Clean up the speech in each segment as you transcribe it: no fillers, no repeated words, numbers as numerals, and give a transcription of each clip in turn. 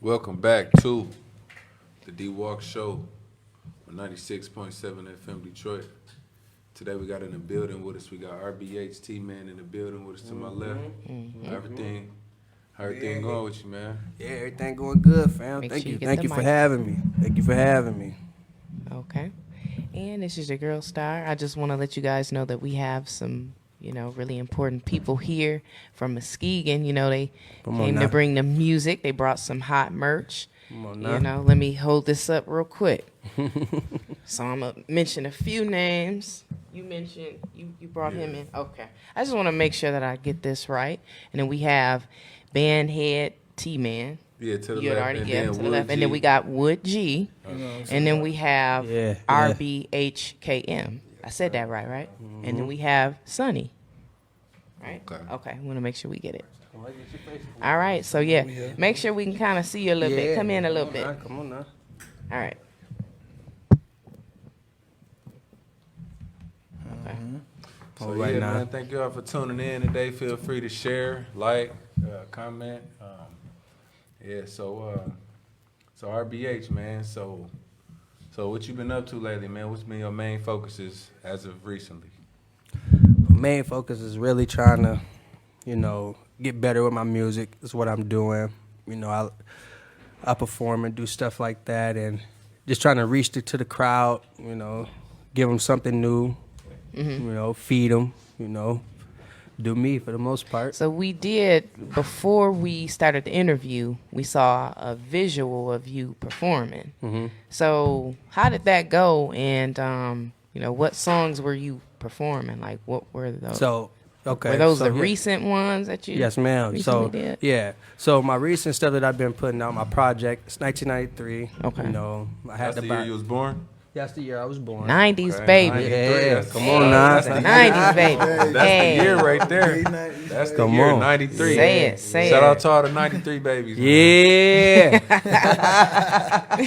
Welcome back to the Dwalk Show on 96.7 FM Detroit. Today we got in the building with us. We got RBH Tman in the building with us to my left. Everything going with you, man? Yeah, everything going good, fam. Make Thank sure you. you get Thank the you for mic. having me. Thank you for having me. Okay. And this is your girl Star. I just want to let you guys know that we have some, really important people here from Muskegon. They Come on came now. to bring the music. They brought some hot merch. Come on now. Let me hold this up real quick. So I'm going to mention a few names. You mentioned, you brought him in. Okay. I just want to make sure that I get this right. And then we have Bandhead Tman. Yeah, to the You had left. already and yeah, then to the Wood left. G. And then we got Wood G. And then we have Yeah. RBHKM. I said that right? And then we have Sunny. Right? Okay. I want to make sure we get it. All right. So, make sure we can kind of see you a little bit. Come in a little bit. Come on now. All right. Okay. So right yeah, now. man, thank you all for tuning in today. Feel free to share, like, comment. So RBH, man. So what you been up to lately, man? What's been your main focuses as of recently? My main focus is really trying to, get better with my music. Is what I'm doing. I perform and do stuff like that, and just trying to reach to the crowd. Give them something new. Feed them. Do me for the most part. So we did, before we started the interview, we saw a visual of you performing. So how did that go? And, what songs were you performing? Like, what were those? So, okay. Were those so the here- recent ones that you Yes, ma'am. recently So, did? yeah. So, my recent stuff that I've been putting out, my project, it's 1993. Okay. I had That's to the buy. year you was born? That's the year I was born. 90s, Okay, baby. 93, Yeah, that's- come on now. That's the 90s, baby. That's Hey. the year right there. That's the Come year, on. 93. Say Shout it. out to all the 93 babies. Man. Yeah.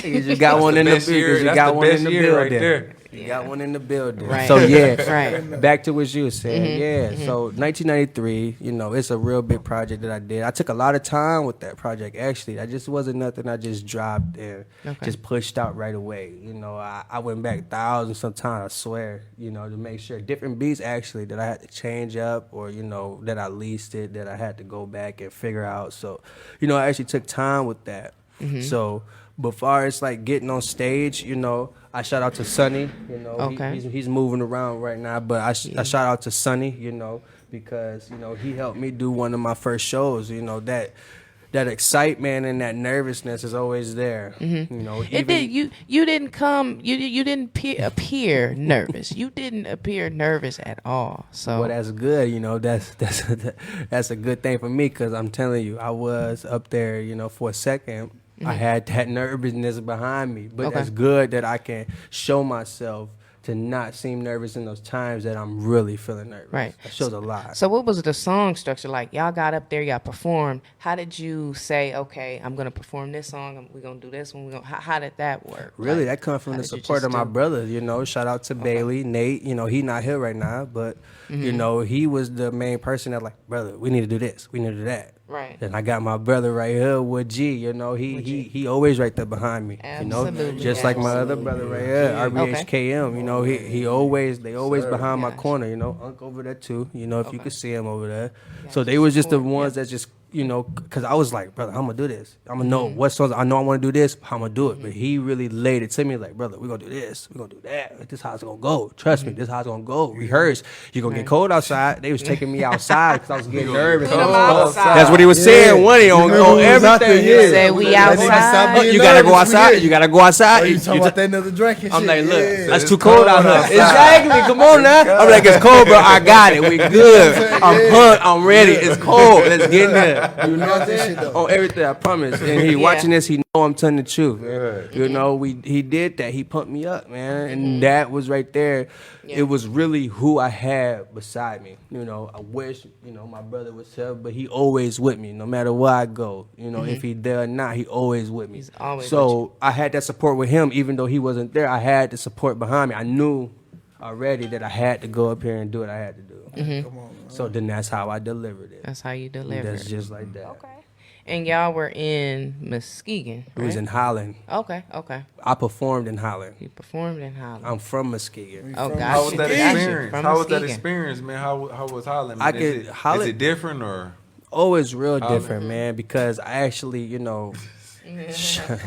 You just got one in the Best year. building. You That's got the one in best the year building. right there. You got one in the building. Right. So, yeah. Right. Back to what you were saying. Yeah. So 1993, it's a real big project that I did. I took a lot of time with that project, actually. That just wasn't nothing I just dropped and just pushed out right away. I went back thousands sometimes, I swear, to make sure different beats actually that I had to change up or, that I leased it, that I had to go back and figure out. So, I actually took time with that. So, but far as like getting on stage, I shout out to Sonny. Okay. He's moving around right now, but I shout out to Sonny, because he helped me do one of my first shows. That excitement and that nervousness is always there. It did. You didn't come. You didn't appear nervous. You didn't appear nervous at all. So Well, that's good. That's a good thing for me because I'm telling you, I was up there. For a second, I had that nervousness behind me, but Okay. that's good that I can show myself to not seem nervous in those times that I'm really feeling nervous. Right. That shows a lot. So what was the song structure like? Y'all got up there, y'all performed. How did you say, okay, I'm gonna perform this song, we're gonna do this one? How did that work? Really, Like, that comes from how the did you support just of my do- brothers, Shout out to Bailey, Nate. He not here right now, but he was the main person that like, brother, we need to do this, we need to do that. Right. And I got my brother right here with G. He always right there behind me. Absolutely. Just like my other brother right here, RBHKM. They always behind my Gotcha. corner. Unc over there too. If you could see him over there. So they was just the ones that just because I was like, brother, I'm gonna do this. I'm gonna know what songs I know I want to do this. How I'm gonna do it. But he really laid it to me like, brother, we're gonna do this. We're gonna do that. This how it's gonna go. Trust me, this how it's gonna go. Rehearse. You're gonna get cold outside. They was taking me outside because I was getting nervous. Put 'em outside. That's what he was saying. One day on everything. You said we outside. Oh, you gotta go outside. You gotta go outside. Oh, you talking about that another drink and I'm shit? like, look, Yeah. that's too cold out here. Exactly. Come on now. I'm like, it's cold, bro. I got it. We good. I'm pumped. I'm ready. It's cold. Let's get in there. You know what I'm saying? On everything, I promise. And he watching this, he know I'm telling the truth. He did that. He pumped me up, man. And that was right there. It was really who I had beside me. I wish, my brother was here, but he always with me, no matter where I go. If he there or not, he always with me. He's always so with I had that support with him, even though he wasn't there. I had the support behind me. I knew already that I had to go up here and do what I had to do. Come on, man. So then that's how I delivered it. That's how you delivered. That's just like that. Okay. And y'all were in Muskegon, right? It was in Holland. Okay. I performed in Holland. You performed in Holland. I'm from Muskegon. Oh, gotcha. How was that Gotcha. experience? From How was that Muskegon. experience, man? How was Holland? I Man? could- Is Holland- it different or? Oh, it's real Holland. different, man, because I actually,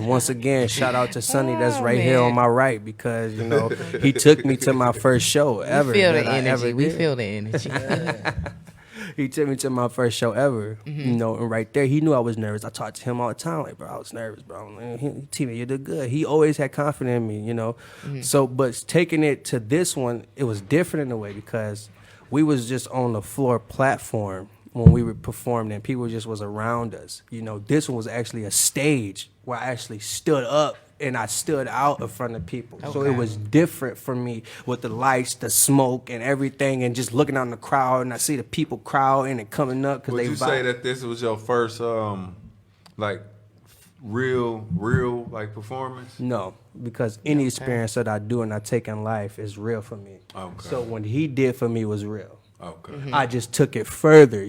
once again, shout out to Sonny that's right here man. on my right, because, he took me to my first show ever. We feel the that I ever energy. We did. feel the energy. He took me to my first show ever, and right there, he knew I was nervous. I talked to him all the time, like, bro, I was nervous, bro. Tman, you did good. He always had confidence in me, So, but taking it to this one, it was different in a way because we was just on the floor platform when we were performing, and people just was around us. This one was actually a stage where I actually stood up and I stood out in front of people. So it Okay. was different for me with the lights, the smoke, and everything, and just looking out in the crowd, and I see the people crowding and coming up because Would they you say that this was your first, like, real, like, performance? No, because any experience that I do and I take in life is real for me. Okay. So what he did for me was real. Okay. I just took it further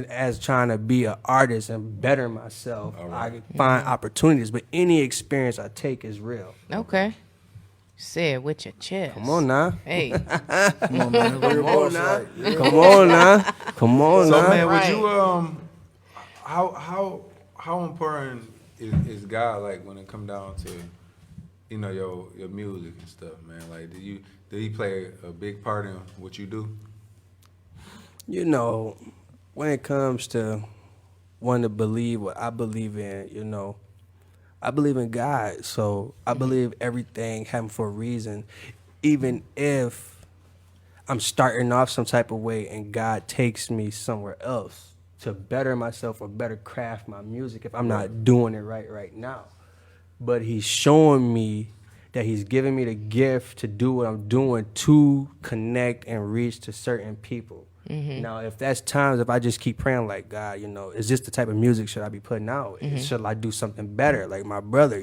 as trying to be an artist and better myself. All right. I could find opportunities, but any experience I take is real. Okay. Say it with your chest. Come on now. Hey. Come on, man. Real Come on boss now. like, yeah. Come on now. Come on So now. man, would Right. you how important is God, like, when it come down to your music and stuff, man? Like, did he play a big part in what you do? When it comes to wanting to believe what I believe in, I believe in God. So I believe everything happened for a reason. Even if I'm starting off some type of way and God takes me somewhere else to better myself or better craft my music if I'm not doing it right now. But he's showing me that he's giving me the gift to do what I'm doing to connect and reach to certain people. Now, if that's times if I just keep praying like, God, is this the type of music should I be putting out? Should I do something better? Like my brother,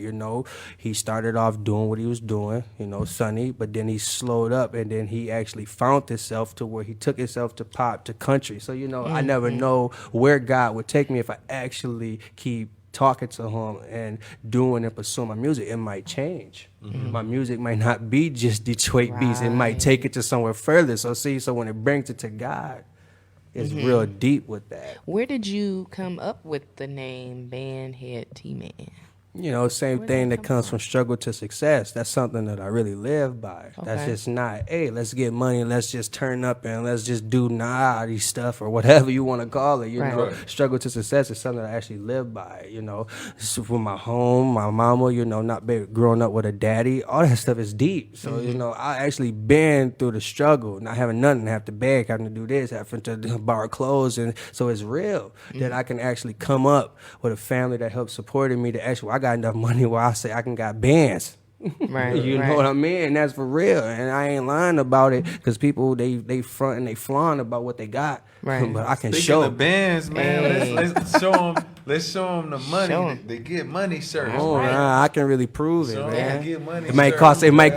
he started off doing what he was doing, Sonny, but then he slowed up and then he actually found himself to where he took himself to pop, to country. So, I never know where God would take me if I actually keep talking to him and doing and pursuing my music. It might change. My music might not be just Detroit beats. It might take it to somewhere further. So when it brings it to God, it's real deep with that. Where did you come up with the name Bandhead Tman? Same Where thing did it that come comes from struggle to success. That's something that I really live by. That's Okay. just not, hey, let's get money, let's just turn up and let's just do naughty stuff or whatever you want to call it. Right. Right. Struggle to success is something that I actually live by. So with my home, my mama, not growing up with a daddy, all that stuff is deep. So I actually been through the struggle, not having nothing, have to beg, having to do this, having to borrow clothes, and so it's real that I can actually come up with a family that helps supporting me. To actually, I got enough money where I say I can got bands. Right. You know what I mean? And that's for real. And I ain't lying about it because people, they front and they flaunt about what they got. Right. But I can Speaking show. of bands, man, Hey. let's show them. Let's show them the money. Show 'em. They get money shirts. Oh, man. nah, I can really prove it, Show 'em man. they get money It might shirts,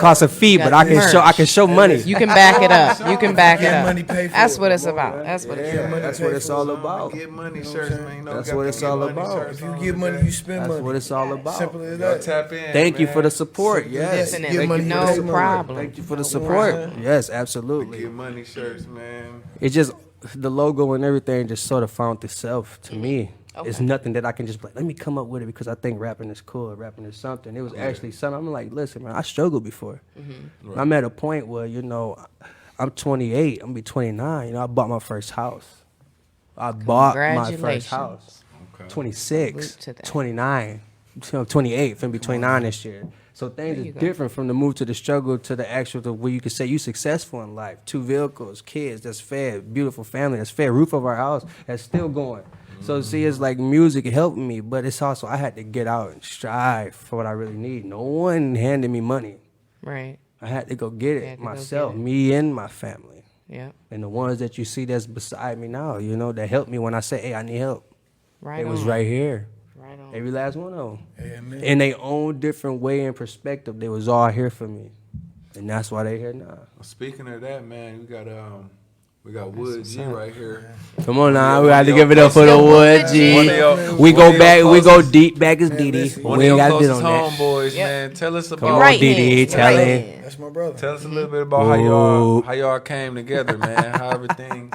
cost a fee, but Got I can merch. show money. You can back it up. You can back it Get up. money, pay for That's it. what it's about. That's what it's Yeah, about. that's what it's all about. Get money shirts, man. That's what it's all about. If you get money, you spend That's money. what it's all about. Simple as Y'all that. tap in. Thank you man. for the support. Simple Yes. as that. Definitely. Get money, No pay money. problem. Thank you for the support. Yes, absolutely. Get money shirts, man. It just the logo and everything just sort of found itself to me. It's Okay. nothing that I can just be like, let me come up with it because I think rapping is cool, rapping is something. It was actually something. I'm like, listen, man, I struggled before. Right. I'm at a point where, I'm 28, I'm gonna be 29. I bought my first house. I bought my first house. Okay. 26, Salute to that. 29, 28, finna be 29 this year. So things There are you go. different from the move to the struggle to the actual to where you can say you successful in life. 2 vehicles, kids that's fed, beautiful family that's fed, roof over our house that's still going. So see, it's like music helped me, but it's also I had to get out and strive for what I really need. No one handed me money. Right. I had to go get You had it to go myself, get it. me and my family. Yeah. And the ones that you see that's beside me now, that helped me when I say, hey, I need help. Right. It was on. right here. Right on. Every last one of them. Amen. In their own different way and perspective, they was all here for me. And that's why they here now. Well, speaking of that, man, we We got Wood G right here. Come on now, we One got of to your give it up for the closest- Wood G. One of your- We one go of your back, we go closest- deep back as Diddy. listen, One We of ain't your got to do closest on that. homeboys, Yep. man. Tell us Come about on, Right Diddy, hand, tell right him. hand. That's my brother. Tell us a little bit about how y'all came together, man. How everything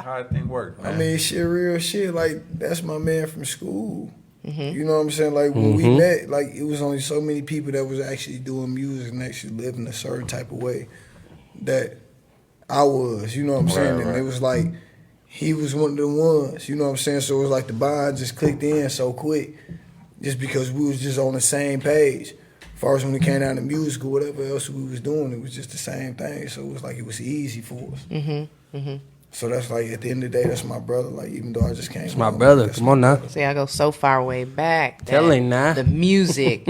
worked, man. I mean, shit, real shit. Like, that's my man from school. You know what I'm saying? Like, when we met, like, it was only so many people that was actually doing music and actually living a certain type of way that I was, you know what I'm saying? Right. And it was like, he was one of the ones, you know what I'm saying? So it was like the bond just clicked in so quick just because we was just on the same page. As far as when it came down to music or whatever else we was doing, it was just the same thing. So it was like, it was easy for us. So that's like, at the end of the day, that's my brother. Like, even though I just came. It's my brother. Come on now. See, I go so far way back. that Tell him now. The music,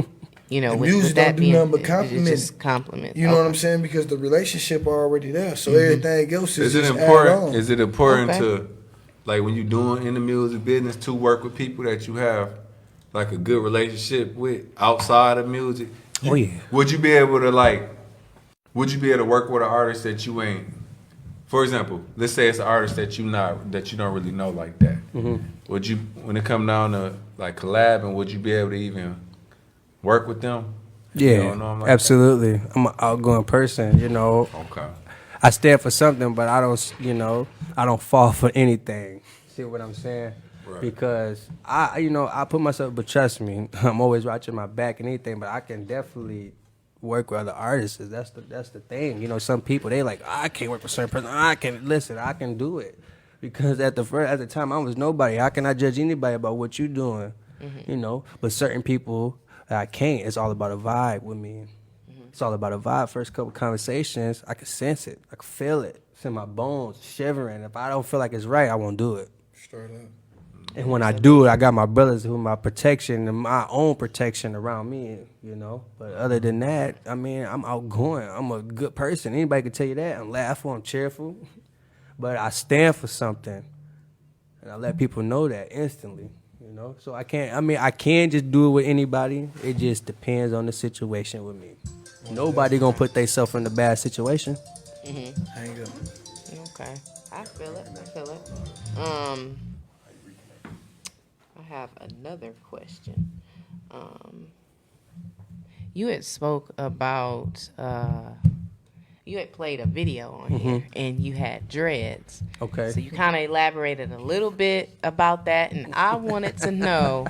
you know, The with music that don't do being, nothing but it compliment just it. compliment. You know what I'm saying? Because the relationship already there. So everything else Is is it just add important? on. Is it important Okay. to, like, when you're doing in the music business, to work with people that you have like a good relationship with outside of music? Oh, yeah. Would you be able to work with an artist that you ain't? For example, let's say it's an artist that you don't really know like that. Would you, when it come down to like collabing, would you be able to even work with them? You Yeah, don't know 'em like absolutely. I'm an outgoing person, you know. that? Okay. I stand for something, but I don't, I don't fall for anything. See what I'm saying? Right. Because I put myself, but trust me, I'm always watching my back and anything, but I can definitely work with other artists. That's the thing. You know, some people, they like, I can't work with a certain person. I can do it. Because at the time I was nobody. How can I judge anybody about what you doing? You know, but certain people I can't. It's all about a vibe with me. It's all about a vibe. First couple conversations, I can sense it. I can feel it. It's in my bones, shivering. If I don't feel like it's right, I won't do it. Straight up. And when I do it, I got my brothers who are my protection and my own protection around me, you know. But other than that, I mean, I'm outgoing. I'm a good person. Anybody can tell you that. I'm laughful. I'm cheerful. But I stand for something. And I let people know that instantly, you know. So I can just do it with anybody. It just depends on the situation with me. Nobody gonna put themselves in a bad situation. Hang up. Okay, I feel it. I have another question. You had spoke about you had played a video on here and you had dreads. Okay. So you kind of elaborated a little bit about that, and I wanted to know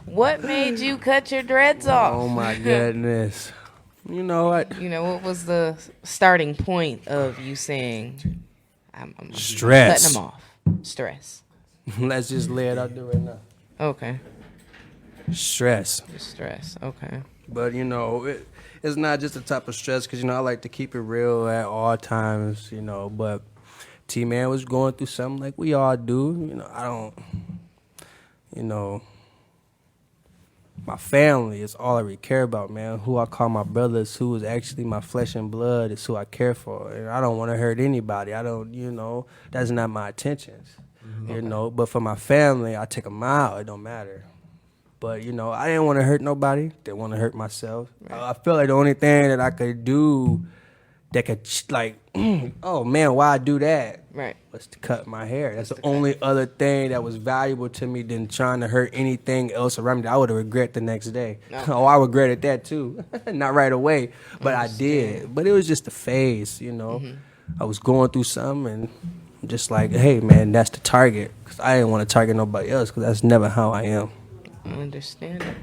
what made you cut your dreads off. Oh my goodness. You know what? You know, what was the starting point of you saying, I'm Stress. cutting them off? Stress. Let's just lay it out there right now. Okay. Stress. Just stress. Okay. But, you know, it's not just a type of stress because, you know, I like to keep it real at all times, you know. But Tman was going through something like we all do. You know, I don't, you know, my family is all I really care about, man. Who I call my brothers, who is actually my flesh and blood, is who I care for. And I don't want to hurt anybody. I don't, you know, that's not my intentions, you know. But for my family, I take them out. It don't matter. But, you know, I didn't want to hurt nobody. Didn't want to hurt myself. Right. I felt like the only thing that I could do that could, like, oh, man, why I do that? Right. Was to cut my hair. That's the only other thing that was valuable to me than trying to hurt anything else around me. I would have regret the next day. No. Oh, I regretted that too. Not right away, but I did. But it was just a phase, you know. I was going through something and I'm just like, hey, man, that's the target. Because I didn't want to target nobody else because that's never how I am. Understandable.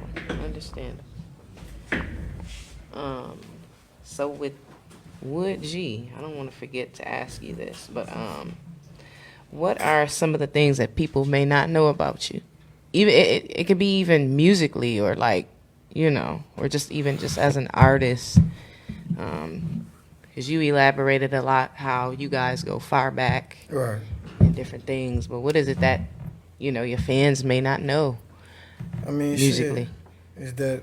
So with Wood G, I don't want to forget to ask you this, but what are some of the things that people may not know about you? Even it could be even musically or like, you know, or just even just as an artist. Because you elaborated a lot how you guys go far back Right. and different things, but what is it that, you know, your fans may not know? I mean, Musically. shit, is that,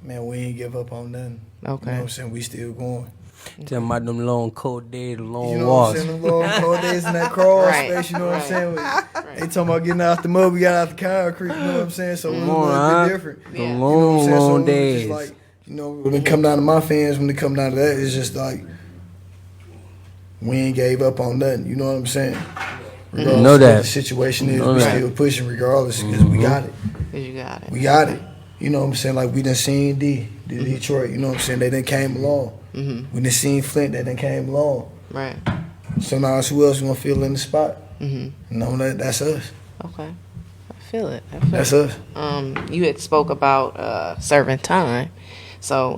man, we ain't give up on nothing. You know what I'm saying? We still going. Tell them about them long cold days, the long You know walks. what I'm saying? Them long cold days in that crawl Right, space, you know what I'm right, saying? right. They talking about getting out the mud, we got out the concrete, you know what I'm saying? So it was a Come on, little huh? bit different. The Yeah. You know what I'm long, saying? So long it was days. just like, you know, when it come down to my fans, when it come down to that, it's just like, we ain't gave up on nothing. You know what I'm saying? Regardless Know of that. what the situation is, Know we that. still pushing regardless because we got it. You got it. We got it. You know what I'm saying? Like we done seen Detroit. You know what I'm saying? They done came along. We done seen Flint. They done came along. Right. So now it's who else gonna fill in the spot? No, that's us. Okay. I feel it. I feel That's it. us. You had spoke about serving time. So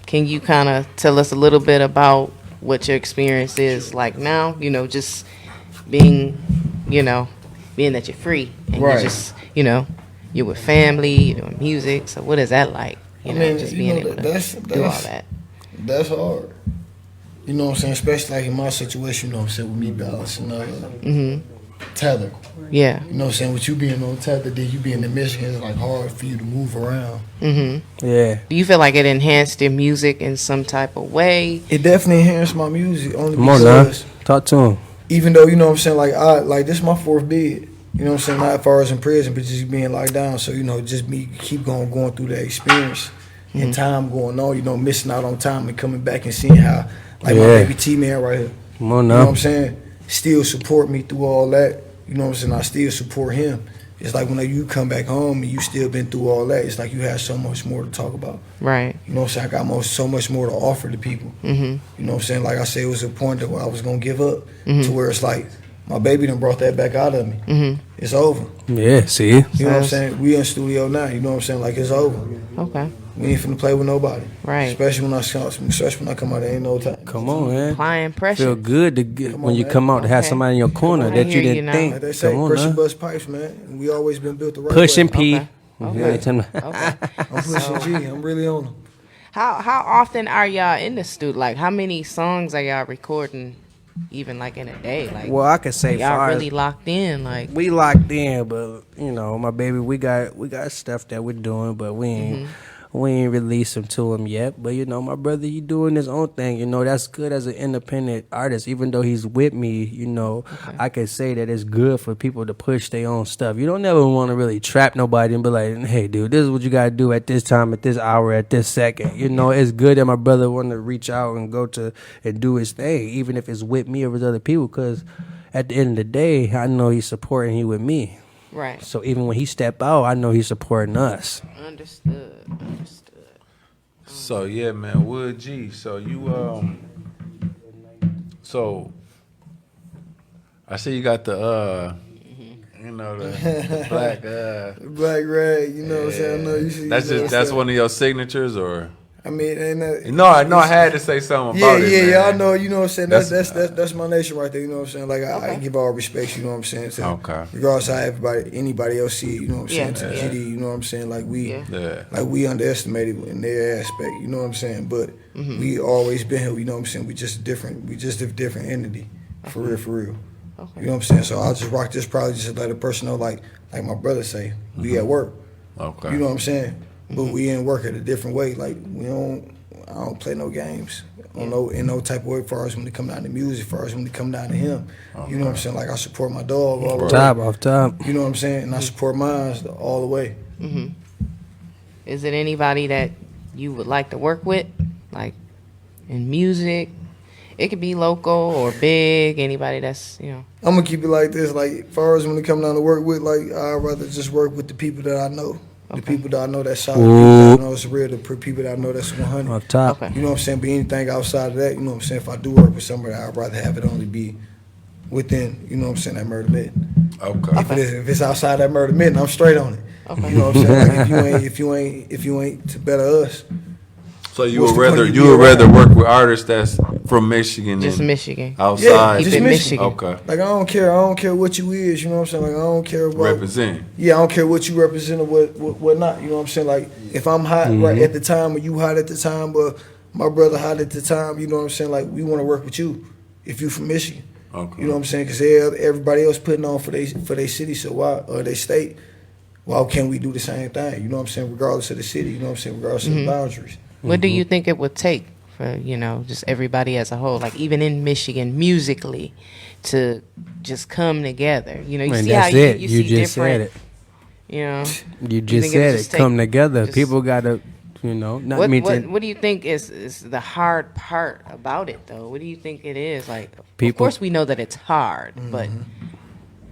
can you kind of tell us a little bit about what your experience is like now? You know, just being that you're free and Right. you're just, you're with family, you're doing music. So what is that like? Just being able to do all that. That's hard. You know what I'm saying? Especially like in my situation, you know what I'm saying, with me balancing tether. Yeah. You know what I'm saying? With you being on tether, then you being in Michigan, it's like hard for you to move around. Yeah. Do you feel like it enhanced your music in some type of way? It definitely enhanced my music only Come on now. because Talk to him. even though, you know what I'm saying, like this is my fourth bid. You know what I'm saying? Not as far as in prison, but just being locked down. So, just me keep going through that experience and time going on, missing out on time and coming back and seeing how, like my baby Tman right here. Come on You now. know what I'm saying? Still support me through all that. You know what I'm saying? I still support him. It's like when you come back home and you still been through all that, it's like you have so much more to talk about. Right. You know what I'm saying? I got so much more to offer to people. You know what I'm saying? Like I said, it was a point that I was going to give up to where it's like, my baby done brought that back out of me. It's over. Yeah, see? You know what I'm saying? We in studio now. You know what I'm saying? Like, it's over. Okay. We ain't finna play with nobody. Right. Especially when I come out, there ain't no time. Come on, man. Applying pressure. Feel good to get, Come when on, you man. come out to have Okay. somebody in your corner I that hear you you didn't now. think. Like they say, Come on pressure now. bust pipes, man. And we always been built the right Pushing way. P. Okay. Yeah, tell me- Okay. I'm pushing G. I'm really on them. How often are y'all in the studio? Like, how many songs are y'all recording, even like in a day? Like, Well, I could say y'all far as- really locked in? Like, we locked in, but my baby, we got stuff that we're doing, but we ain't released them to him yet. But my brother, he doing his own thing. That's good as an independent artist. Even though he's with me, I can say that it's good for people to push their own stuff. You don't never want to really trap nobody and be like, hey, dude, this is what you got to do at this time, at this hour, at this second. It's good that my brother want to reach out and go to and do his thing, even if it's with me or with other people, because at the end of the day, I know he's supporting he with me. right. So even when he step out, I know he's supporting us. Understood. So yeah, man, Wood G. So you so I see you got the the black Black rag, you know what I'm saying? I know you see. that's one of your signatures, or I mean, ain't that, no? I had to say something about it. Man. I know. You know what I'm saying? That's- That's my nation right there. You know what I'm saying? Like I give all respect. You know what I'm saying? To, Okay. Regardless of how anybody else see it. You know what I'm saying? To Yeah. GD. You know what I'm saying? Like we. Yeah. Like we underestimated in their aspect, you know what I'm saying? But we always been here, you know what I'm saying? We just a different entity. For real. Okay. You know what I'm saying? So I'll just rock this probably just to let a person know like my brother say, we at work. Okay. You know what I'm saying? But we in work at a different way. Like I don't play no games. In no type of way as far as when it come down to music, as far as when it come down to him. You know what I'm saying? Like I support my dog all the way. Off top. You know what I'm saying? And I support mine all the way. Is it anybody that you would like to work with, like in music? It could be local or big. Anybody that's I'm gonna keep it like this. Like, as far as when it come down to work with, like, I'd rather just work with the people that I know. The people that I know that's solid. The people that I know it's real. The people that I know that's 100. Off top. Okay. You know what I'm saying? But anything outside of that, you know what I'm saying? If I do work with somebody, I'd rather have it only be within, you know what I'm saying, that murder myth. Okay. If it's outside that murder myth, I'm straight on it. Okay. You know what I'm saying? Like, if you ain't to better us. So you What's would the point rather of you being would rather around? work with artists that's from Michigan just than Michigan. outside? Keep just it Michigan. Michigan. Okay. Like, I don't care what you is, you know what I'm saying? Like, I don't care about Represent. Yeah, I don't care what you represent or what not. You know what I'm saying? Like, if I'm hot right at the time, or you hot at the time, or my brother hot at the time, you know what I'm saying? Like, we want to work with you if you from Michigan. Okay. You know what I'm saying? Because everybody else putting on for their city, so why, or their state, why can't we do the same thing? You know what I'm saying? Regardless of the city, you know what I'm saying? Regardless of the boundaries. What do you think it would take for, just everybody as a whole, like even in Michigan musically, to just come together? You Man, see that's how it. you You see just different, said it. You know, You think just it'll said just it. Come take- together. just- People gotta You know, not What, me what, to what do you think is the hard part about it, though? What do you think it is? Like, of People- course we know that it's hard, but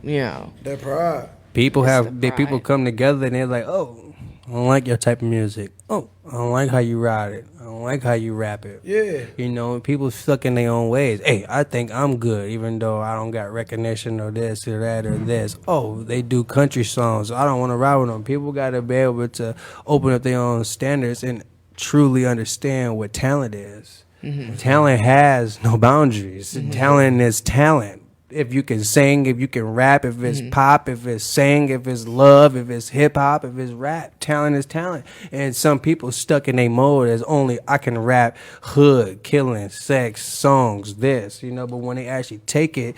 you know, That pride. people It's have the people pride. come together and they're like, oh, I don't like your type of music. Oh, I don't like how you ride it. I don't like how you rap it. Yeah. You know, people stuck in their own ways. Hey, I think I'm good, even though I don't got recognition or this or that or this. Oh, they do country songs. I don't want to ride with them. People got to be able to open up their own standards and truly understand what talent is. Talent has no boundaries. Talent is talent. If you can sing, if you can rap, if it's pop, if it's sing, if it's love, if it's hip hop, if it's rap, talent is talent. And some people stuck in a mode as only I can rap hood, killing, sex, songs, this, you know. But when they actually take it,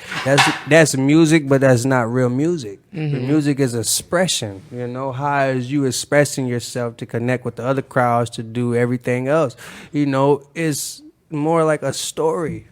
that's music, but that's not real music. The music is expression, you know. How is you expressing yourself to connect with the other crowds to do everything else? You know, it's more like a story.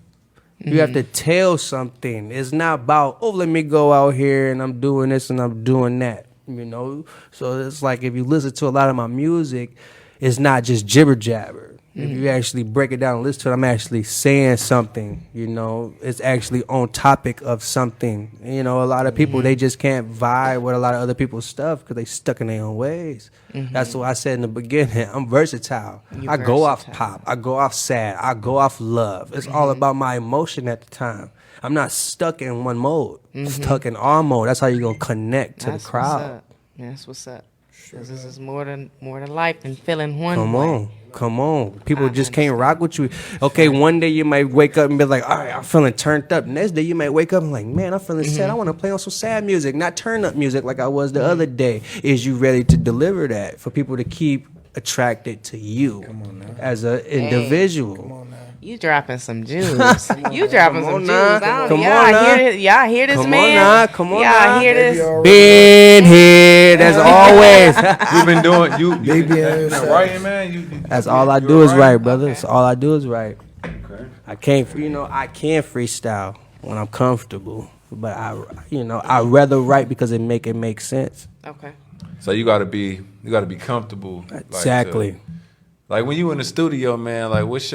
You have to tell something. It's not about, oh, let me go out here and I'm doing this and I'm doing that, you know? So it's like if you listen to a lot of my music, it's not just jibber jabber. If you actually break it down and listen to it, I'm actually saying something, you know? It's actually on topic of something. You know, a lot of people, they just can't vibe with a lot of other people's stuff because they stuck in their own ways. That's what I said in the beginning. I'm versatile. I go off pop. I go off sad. I go off love. It's all about my emotion at the time. I'm not stuck in one mode. I'm stuck in all mode. That's how you're going to connect to that's the crowd. What's up. That's what's up. 'Cause this is more than life than feeling one Come way. on. Come on. People I just can't understand. rock with you. Okay, one day you might wake up and be like, all right, I'm feeling turned up. Next day you might wake up and like, man, I'm feeling sad. I want to play on some sad music, not turn up music like I was the other day. Is you ready to deliver that for people to keep attracted to you as an individual? Come on now. You dropping some jewels. You dropping Come some on jewels. now. I don't- Come y'all on now. hear this? Y'all hear this Come on man? now. Come on y'all now. hear They be this? already- Bandhead, as always. We've been doing you. They be You inside. writing, man. You, That's all I you do is writing? write, brother. Okay. That's all I do is write. Okay. I can't, I can freestyle when I'm comfortable, but I rather write because it make sense. Okay. So you gotta be comfortable. Like, Exactly. like when you in the studio, man. Like what's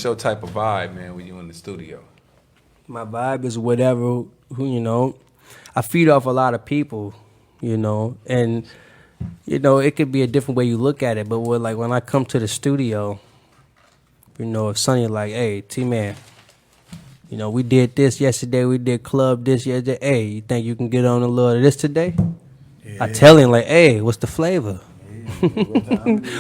your type of vibe, man? When you in the studio? My vibe is whatever. I feed off a lot of people, and it could be a different way you look at it. But when I come to the studio, if Sonny like, hey, Tman, we did this yesterday. We did club this yesterday. Hey, you think you can get on a little of this today? Yeah. I tell him like, hey, what's the flavor?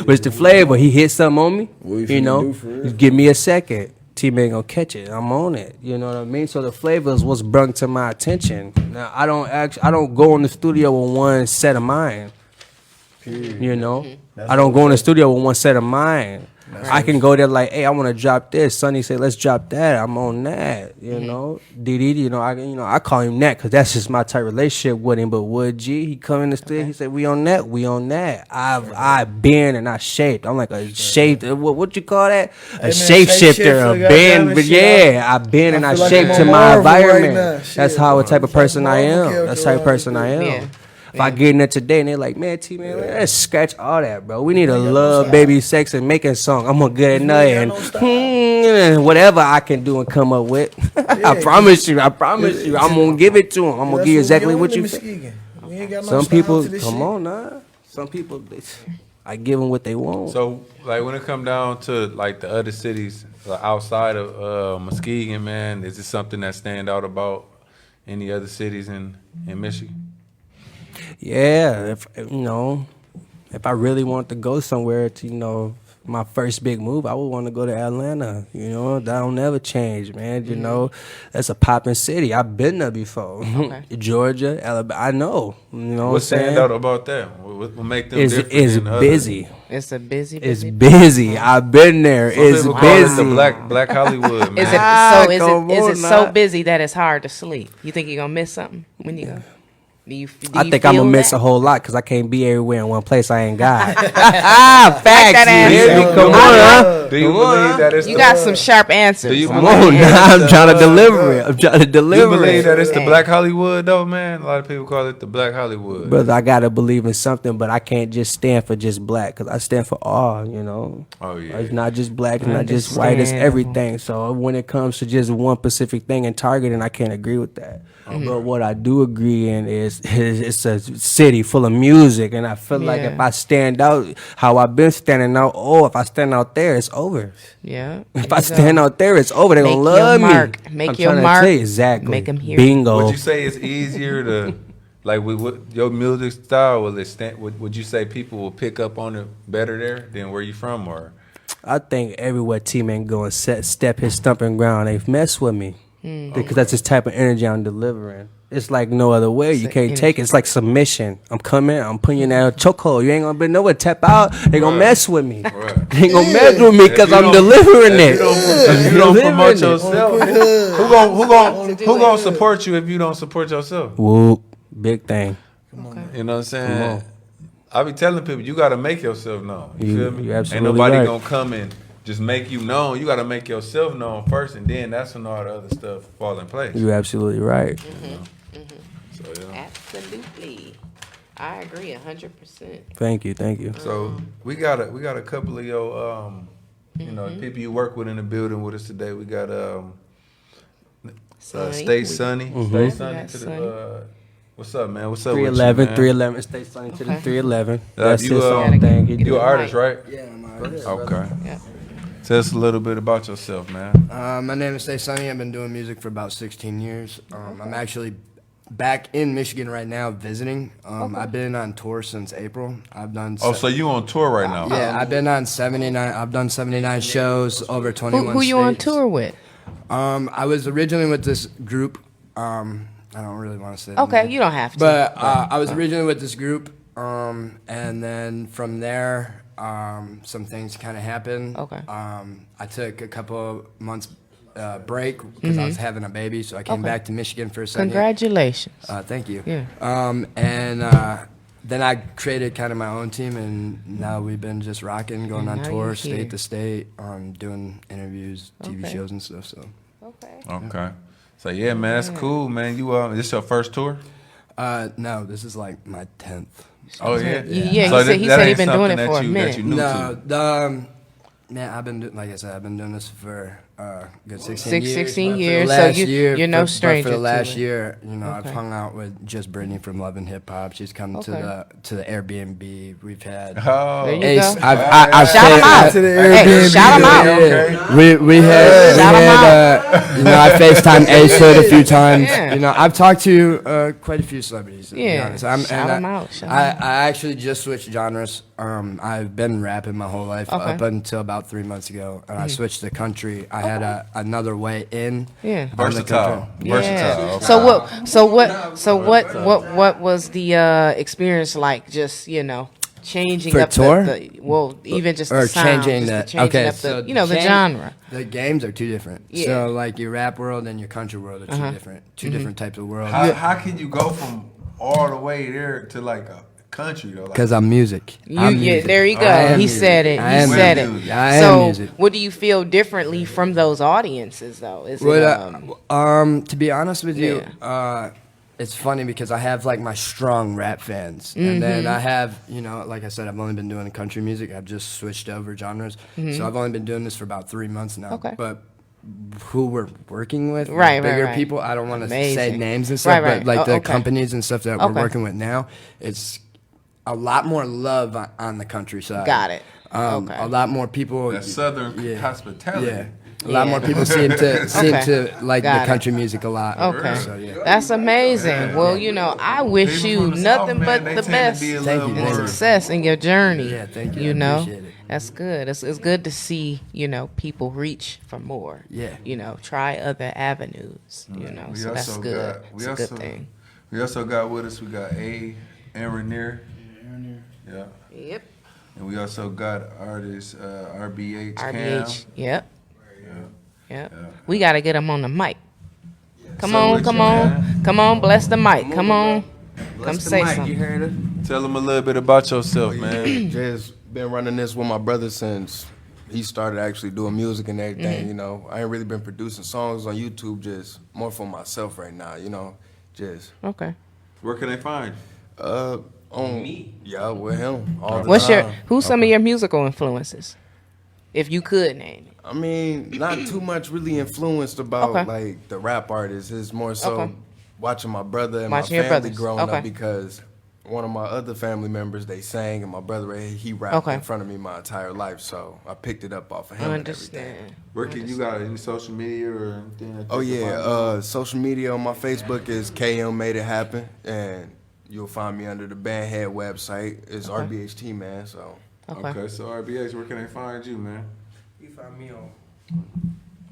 What's the flavor? He hit something on me. Just give me a second. T-Man gonna catch it. I'm on it. You know what I mean? So the flavor is what's brought to my attention. Now I don't go in the studio with one set of mind. I don't go in the studio with one set of mind. I can go there like, hey, I want to drop this. Sonny say, let's drop that. I'm on that. DD, I call him that because that's just my type of relationship with him. But Wood G, he come in the studio, he said, we on that, we on that. I've been and I shaped. I'm like a shaped. What you call that? A shapeshifter, a bend. But yeah, I've been and I feel like shaped I'm to on my Marvel right environment. now. That's Shit, how a type of I'm person like I Marvel am. character That's the type of right person I am. Yeah. If I get in there today and they're like, man, T-Man, let's scratch all that, bro. We need a love, baby, sex, and making song. I'm going to get at nothing. Whatever I can do and come up with. I promise you. I'm going to give it to them. I'm going to give you exactly what you think. Some people, come on now. Some people, I give them what they want. So like when it come down to like the other cities like, outside of Muskegon, man, is it something that stand out about any other cities in Michigan? Yeah, if I really want to go somewhere to, my first big move, I would want to go to Atlanta. That'll never change, man. That's a popping city. I've been there before. Okay. Georgia, Alabama. I know. What stand out about that? What make them different It's than the busy. Other? It's a busy. It's busy. I've been there. Some It's people call it busy. the Black Hollywood, man. Is it Ah, so? Is come it on so now. busy that it's hard to sleep? You think you're gonna miss something when you go? I think I'm gonna miss a whole lot because I can't be everywhere in one place. I ain't God. Facts, that baby. answer. Come on, huh? Do you believe that it's You got some sharp answers. Do you Come believe on, now. I'm trying to deliver it. I'm trying to You deliver believe it. that it's the Black Hollywood though, man? A lot of people call it the Black Hollywood. Brother, I gotta believe in something, but I can't just stand for just black because I stand for all. Oh yeah. It's not just black, it's not just white, it's everything. So when it comes to just one specific thing and targeting, I can't agree with that. But what I do agree in is it's a city full of music, and I feel like if I stand out how I've been standing out, if I stand out there, it's over. Yeah. If I stand out there, it's over. They're gonna love me. Make your mark. Exactly. Make them hear. Bingo. Would you say it's easier to, like, with your music style? Would you say people will pick up on it better there than where you from, or? I think everywhere Tman go and step his stumping ground, they mess with me. Because that's this type of energy I'm delivering. It's like no other way. You can't take it. It's like submission. I'm coming. I'm putting you in that chokehold. You ain't gonna be nowhere. Tap out. They gonna mess with me. Right. They ain't gonna mess with me because I'm delivering it. If you don't promote yourself, who gonna support you if you don't support yourself? Whoop, big thing. You know what I'm saying? I be telling people you gotta make yourself known. You feel me? You absolutely Ain't nobody right. gonna come and just make you known. You gotta make yourself known first, and then that's when all the other stuff fall in place. You're absolutely right. So yeah. Absolutely. I agree 100%. Thank you. So we got a couple of your people you work with in the building with us today. We got Stay Sunny. Stay Sunny to the what's up, man? What's up with you, 311, man? 311. Stay sunny to the 311. That's you, his own thing. You an artist, right? Yeah, I'm an artist. Okay. Yeah. Tell us a little bit about yourself, man. My name is Stay Sunny. I've been doing music for about 16 years. I'm actually back in Michigan right now visiting. I've been on tour since April. I've done. So you on tour right now? Yeah, I've been on 79. I've done 79 shows over 21 Who you on states. tour with? I was originally with this group. I don't really want to say. Okay, you don't have to. But I was originally with this group, and then from there, some things kind of happened. Okay. I took a couple of months break because I was having a baby, so I came back to Michigan for a second. Congratulations. Thank you. Yeah. And then I created kind of my own team, and now we've been just rocking, going on now tour, you're state here. to state, doing interviews, TV Okay. shows and stuff. So. Okay. Okay. So yeah, man, that's cool, man. You this your first tour? No, this is like my 10th. Oh yeah. Yeah, So he said he's been doing it for a minute. That you new No, to. man, like I said, I've been doing this for good 16 years. 16 But for the years, so last you're no but stranger for the to last it. year, I've Okay. hung out with just Brittany from Love and Hip Hop. She's come Okay. to the Airbnb. We've had Oh. There you Ace. go. I've Shout him stayed- out. to the Hey, Airbnb. shout him out. Okay. We had Shout 'em I FaceTime Ace Hood a few times. Yeah. I've talked to quite a few celebrities. To be Yeah. honest. Shout 'em out, shout 'em I actually just switched genres. I've been rapping my whole life Okay. up until about 3 months ago, and I switched to country. I had another way in. Yeah. on the country. Versatile. Okay. What was the experience like? Just changing For up tour? even just Or the sound, changing just the- changing okay, up so the change- genre. The games are two different. Yeah. So like your rap world and your country world are two different, different types of worlds. How can you go from all the way there to like a country though? Like, Because I'm music. I'm music. There you I go. am He music. said it. I He am said music. it. I am So, music. what do you feel differently from those audiences, though? Is it, To be honest with you, it's funny because I have like my strong rap fans, and then I have, like I said, I've only been doing country music. I've just switched over genres, so I've only been doing this for about 3 months now. Okay. But who we're working with, like, Right, bigger right. people, I don't want to say Amazing. names and stuff, Right. but like Oh, the okay. companies and stuff that we're Okay. working with now, it's a lot more love on the countryside. Got it. Okay. A lot more people. that southern hospitality. Yeah. A lot more people seem to like Got the it. country music a lot. Okay. So, yeah. That's amazing. Well, I wish People you from the nothing South, man, but they the tend to best be a Thank little you. and more- success in your journey. Yeah, thank you. You I know, appreciate it. that's good. It's good to see people reach for more. Yeah. Try other avenues. We So that's also good. got- It's a good thing. We also got with us. We got A and Rainier. Yeah. Yep. And we also got artist RBH. RBH. Cam. Yep. Yeah. Yep. We got to get him on the mic. Come So on, what come you on. got? Come on, bless the mic. Come on. Come say You something. heard her? Tell them a little bit about yourself, man. Just been running this with my brother since he started actually doing music and everything, Mm-hmm. you know. I ain't really been producing songs on YouTube, just more for myself right now, you know. Just Okay. Where can they find you? on me. Yeah, with him all the What's time. who's some of your musical influences? If you could name it. I mean, not too much really influenced about Okay. like the rap artists. It's more so Okay. watching my brother and Watching my your family brothers. growing Okay. up because one of my other family members, they sang, and my brother, he rapped Okay. in front of me my entire life. So I picked it up off of him I and everything. understand. Where can you got any social media or anything? That Oh they can find you? social media on my Facebook is KM Made It Happen, and you'll find me under the Bandhead website. It's RBH Tman. So Okay. Okay, so RBH, where can they find you, man? You find me on.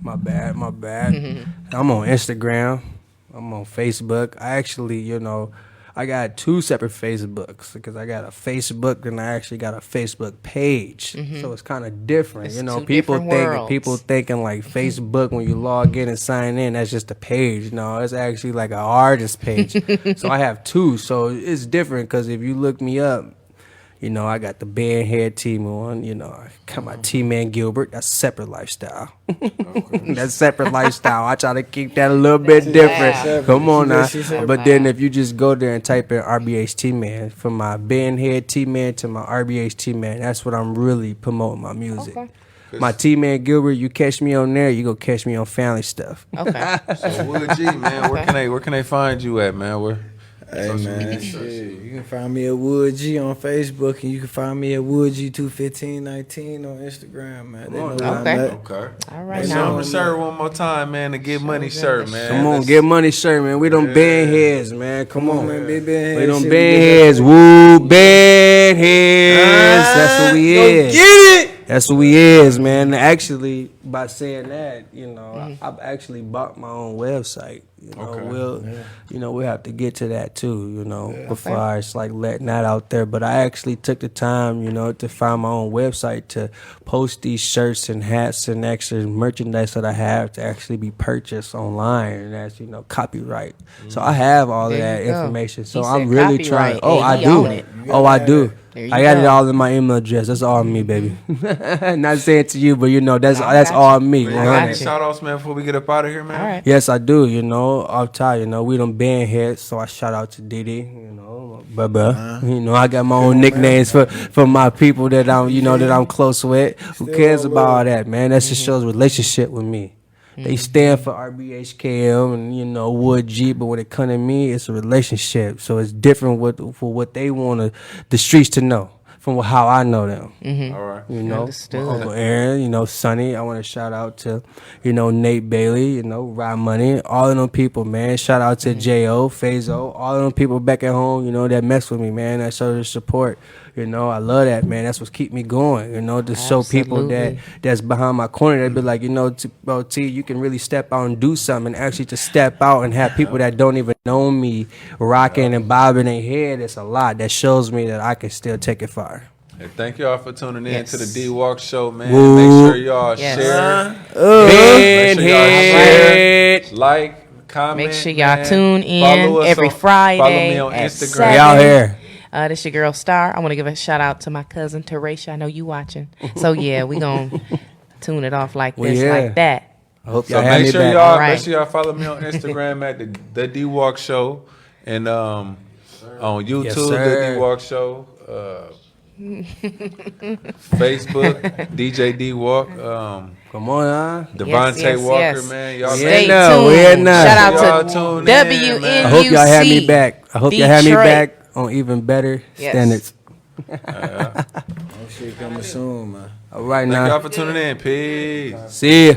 My bad. I'm on Instagram. I'm on Facebook. I actually, I got two separate Facebooks because I got a Facebook and I actually got a Facebook page. So it's kind of different. It's People two different worlds. people thinking like Facebook when you log in and sign in, that's just a page. No, it's actually like an artist page. So I have two. So it's different because if you look me up, I got the Bandhead team on. I got my Tman Gilbert. That's separate lifestyle. That's separate lifestyle. I try to keep that a little bit different. Come on now. But then if you just go there and type in RBH Tman, from my Bandhead Tman to my RBH Tman, that's what I'm really promoting my music. Okay. My Tman Gilbert, you catch me on there, you go catch me on family stuff. Okay. So Wood G, man, where can they find you at, man? Where? Hey Social man, media shit. You can find me at Wood G on Facebook, and you can find me at Wood G 21519 on Instagram, man. They know where I'm Okay. at. Okay. All right Show now. them the shirt one more time, man. The Get Money shirt, man. Come on, Let's- get money shirt, man. We them band heads, man. Come on, man, big We Bandhead them shit, band we heads. Woo, band heads. That's what we is. Get it! That's what we is, man. Actually, by saying that, I've actually bought my own website. We'll have to get to that too, before I just like letting that out there. But I actually took the time, to find my own website to post these shirts and hats and extra merchandise that I have to actually be purchased online, and that's copyright. So I have all of There that you go. information. So He I'm said really copyright, trying. Oh, and I he do. own it. Oh, I do. There you I got it go. all in my email address. That's all me, baby. Not saying to you, but that's I that's got all me. Man, I you got got any you. shout outs, man, before we get up out of here, man? All right. Yes, I do. Off top, we them band heads. So I shout out to Diddy, bruh. I got my own nicknames for my people that I'm close with. Who cares about all that, man? That just shows relationship with me. They stand for RBHKM and Wood G, but when it comes to me, it's a relationship. So it's different for what they want the streets to know from how I know them. All right. Understood. My Uncle Aaron, Sonny. I want to shout out to, Nate Bailey, Rod Money, all of them people, man. Shout out to J.O., Fazo, all of them people back at home, that mess with me, man. That show the support. I love that, man. That's what keep me going, to show people Absolutely. that's behind my corner. They be like, bro, T, you can really step out and do something. And actually to step out and have people that don't even know me rocking and bobbing their head, it's a lot. That shows me that I can still take it far. Hey, thank y'all for tuning in Yes. to the Dwalk show, man. Woo. Make sure y'all Yes. share. Band Make sure y'all head. share, like, comment. Make sure y'all man. tune in Follow us every on- Friday. Follow me on at Instagram. 7. Y'all here. This your girl Star. I want to give a shout out to my cousin Teresha. I know you watching. So yeah, we gonna tune it off like Well, this, yeah. like that. I hope So y'all have make me sure back. y'all All right. make sure y'all follow me on Instagram at the Dwalk Show and on YouTube Yes, the sir. Dwalk Show, Facebook DJ Dwalk, Come on, huh? Devontae yes, Walker, yes. man. Y'all Yeah. Stay no, we tuned. in there. Shout Y'all out to tune in, man. I hope y'all have me WNUC. back. I hope y'all have me Detroit. back on even better Yes. standards. Oh, shit coming soon, man. All right Thank y'all now. for tuning in. Peace. See ya.